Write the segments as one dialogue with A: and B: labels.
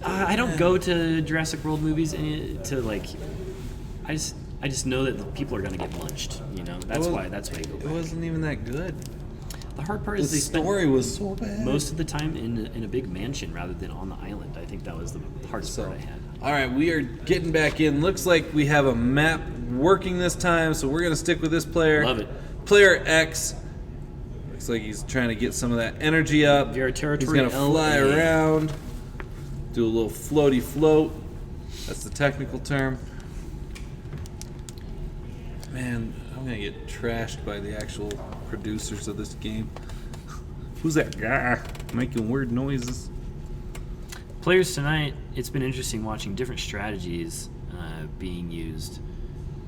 A: I don't go to Jurassic World movies to like. I just know that the people are gonna get munched. You know, that's why you go back.
B: It wasn't even that good.
A: The hard part is
B: The story was so bad.
A: Most of the time in a big mansion rather than on the island. I think that was the hardest part I had.
B: All right, we are getting back in. Looks like we have a map working this time, so we're going to stick with this player.
A: Love it.
B: Player X. Looks like he's trying to get some of that energy up.
A: Your territory.
B: He's going to fly around, do a little floaty float. That's the technical term. Man, I'm going to get trashed by the actual producers of this game. Who's that guy making weird noises?
A: Players tonight, it's been interesting watching different strategies being used.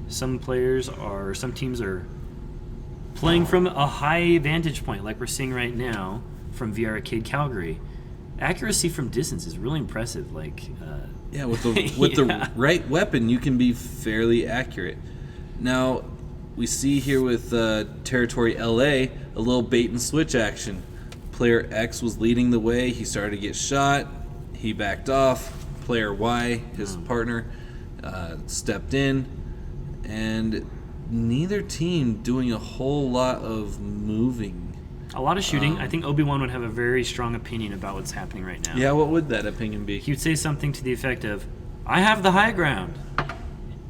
A: Some teams are playing from a high vantage point, like we're seeing right now from VR Arcade Calgary. Accuracy from distance is really impressive. With the right weapon, you can be fairly accurate. Now, we see here with Territory LA, a little bait and switch action. Player X was leading the way. He started to get shot. He backed off. Player Y, his partner, stepped in. And neither team doing a whole lot of moving. A lot of shooting. I think Obi-Wan would have a very strong opinion about what's happening right now.
B: Yeah, what would that opinion be?
A: He would say something to the effect of, "I have the high ground."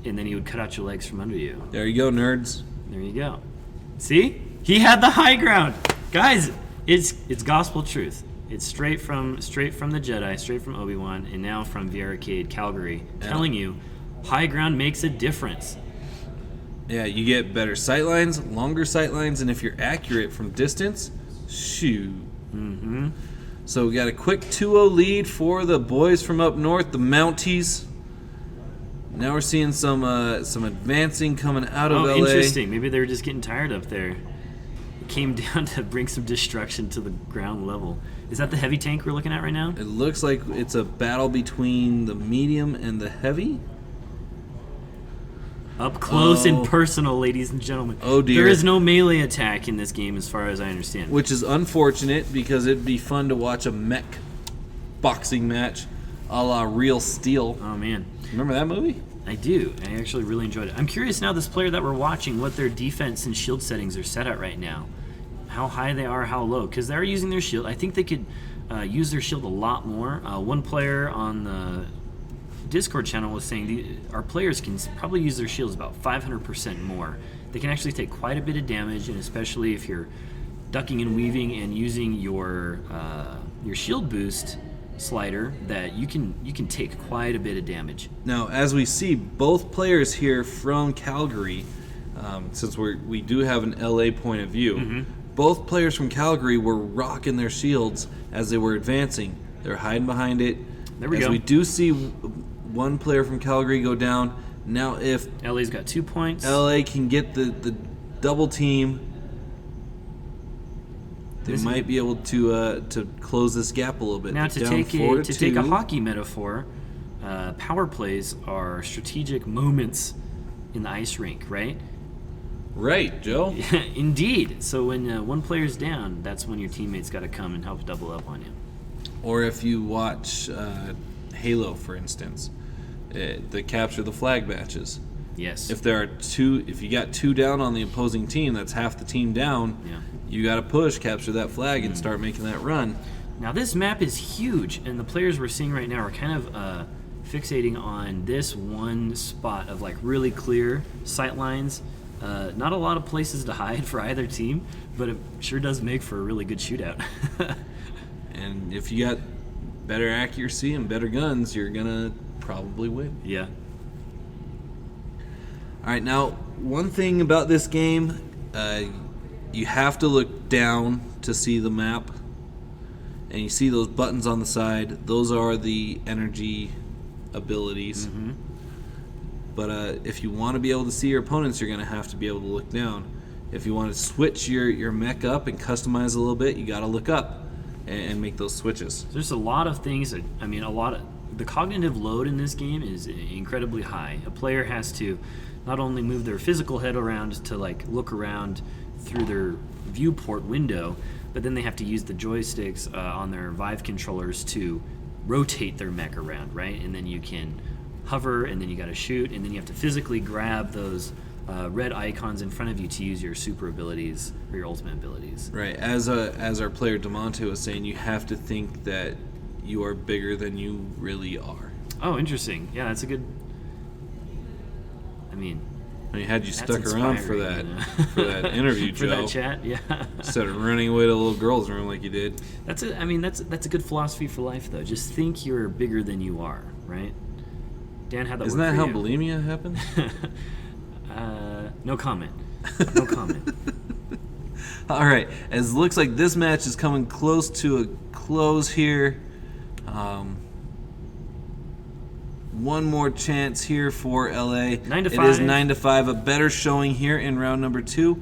A: And then he would cut out your legs from under you.
B: There you go, nerds.
A: There you go. See? He had the high ground. Guys, it's gospel truth. It's straight from the Jedi, straight from Obi-Wan, and now from VR Arcade Calgary, telling you high ground makes a difference.
B: Yeah, you get better sightlines, longer sightlines, and if you're accurate from distance, shoot.
A: Mm-hmm.
B: So we got a quick 2-0 lead for the boys from up north, the Mounties. Now we're seeing some advancing coming out of LA.
A: Interesting. Maybe they were just getting tired up there. It came down to bring some destruction to the ground level. Is that the heavy tank we're looking at right now?
B: It looks like it's a battle between the medium and the heavy.
A: Up close and personal, ladies and gentlemen.
B: Oh, dear.
A: There is no melee attack in this game as far as I understand.
B: Which is unfortunate because it'd be fun to watch a mech boxing match a la Real Steel.
A: Oh, man.
B: Remember that movie?
A: I do. I actually really enjoyed it. I'm curious now, this player that we're watching, what their defense and shield settings are set at right now. How high they are, how low. Because they're using their shield. I think they could use their shield a lot more. One player on the Discord channel was saying our players can probably use their shields about 500% more. They can actually take quite a bit of damage, and especially if you're ducking and weaving and using your shield boost slider, that you can take quite a bit of damage.
B: Now, as we see, both players here from Calgary, since we do have an LA point of view, both players from Calgary were rocking their shields as they were advancing. They're hiding behind it.
A: There we go.
B: We do see one player from Calgary go down. Now, if
A: LA's got 2 points,
B: LA can get the double team, they might be able to close this gap a little bit.
A: Now, to take a hockey metaphor, power plays are strategic moments in the ice rink, right?
B: Right, Joe.
A: Indeed. So when one player's down, that's when your teammates got to come and help double up on you.
B: Or if you watch Halo, for instance, the capture the flag matches.
A: Yes.
B: If you got 2 down on the opposing team, that's half the team down.
A: Yeah.
B: You got to push, capture that flag, and start making that run.
A: Now this map is huge, and the players we're seeing right now are kind of fixating on this one spot of like really clear sight lines. Not a lot of places to hide for either team, but it sure does make for a really good shootout.
B: And if you got better accuracy and better guns, you're gonna probably win.
A: Yeah.
B: All right, now one thing about this game, you have to look down to see the map, and you see those buttons on the side. Those are the energy abilities. But if you want to be able to see your opponents, you're going to have to be able to look down. If you want to switch your mech up and customize a little bit, you got to look up and make those switches.
A: There's a lot of things that, the cognitive load in this game is incredibly high. A player has to not only move their physical head around to like look around through their viewport window, but then they have to use the joysticks on their Vive controllers to rotate their mech around, right? And then you can hover, and then you got to shoot, and then you have to physically grab those red icons in front of you to use your super abilities or your ultimate abilities.
B: Right. As our player Demonte was saying, you have to think that you are bigger than you really are.
A: Oh, interesting. Yeah, that's a good. I mean,
B: had you stuck around for that for that interview,
A: for
B: Joe,
A: that chat, yeah.
B: instead of running away to the little girl's room like you did.
A: That's a good philosophy for life, though. Just think you're bigger than you are, right? Dan, how'd that
B: Isn't
A: work
B: that
A: for
B: how
A: you?
B: bulimia happens?
A: No comment. No comment.
B: All right. As it looks like this match is coming close to a close here. One more chance here for LA.
A: 9 to 5.
B: It is 9 to 5. A better showing here in round number 2.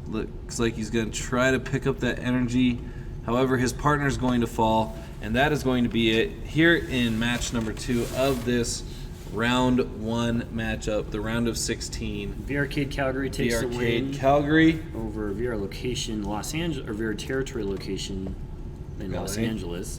B: Looks like he's going to try to pick up that energy. However, his partner's going to fall, and that is going to be it here in match number 2 of this round 1 matchup, the round of 16.
A: VR Arcade Calgary takes the win
B: Calgary
A: over VR location Los Angeles, or VR territory location in Los
B: LA.
A: Angeles.